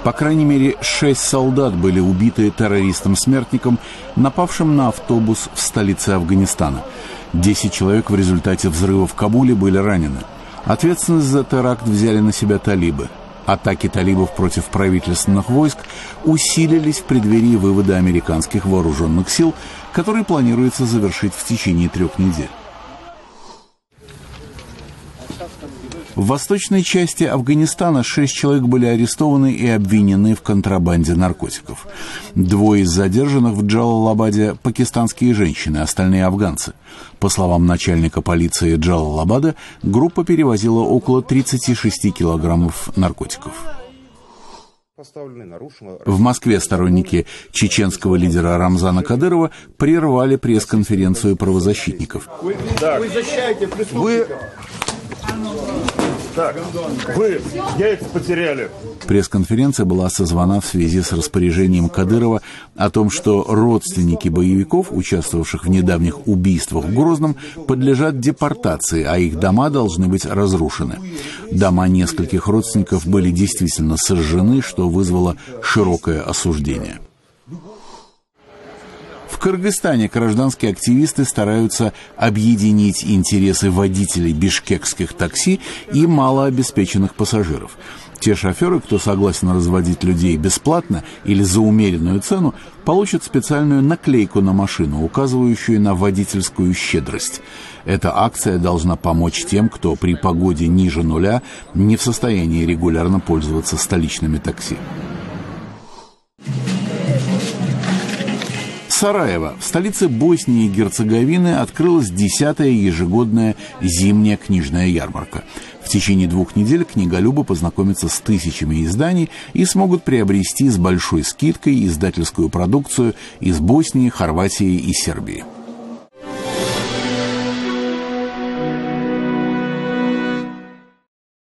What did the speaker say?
По крайней мере, 6 солдат были убиты террористом-смертником, напавшим на автобус в столице Афганистана. 10 человек в результате взрыва в Кабуле были ранены. Ответственность за теракт взяли на себя талибы. Атаки талибов против правительственных войск усилились в преддверии вывода американских вооруженных сил, который планируется завершить в течение 3 недель. В восточной части Афганистана 6 человек были арестованы и обвинены в контрабанде наркотиков. 2 из задержанных в Джалалабаде – пакистанские женщины, остальные – афганцы. По словам начальника полиции Джалалабада, группа перевозила около 36 килограммов наркотиков. В Москве сторонники чеченского лидера Рамзана Кадырова прервали пресс-конференцию правозащитников. Вы защищаете преступников. Вы яйца потеряли. Пресс-конференция была созвана в связи с распоряжением Кадырова о том, что родственники боевиков, участвовавших в недавних убийствах в Грозном, подлежат депортации, а их дома должны быть разрушены. Дома нескольких родственников были действительно сожжены, что вызвало широкое осуждение. В Кыргызстане гражданские активисты стараются объединить интересы водителей бишкекских такси и малообеспеченных пассажиров. Те шоферы, кто согласен разводить людей бесплатно или за умеренную цену, получат специальную наклейку на машину, указывающую на водительскую щедрость. Эта акция должна помочь тем, кто при погоде ниже нуля не в состоянии регулярно пользоваться столичными такси. Сараево, в столице Боснии и Герцеговины, открылась 10-я ежегодная зимняя книжная ярмарка. В течение 2 недель книголюбы познакомятся с тысячами изданий и смогут приобрести с большой скидкой издательскую продукцию из Боснии, Хорватии и Сербии.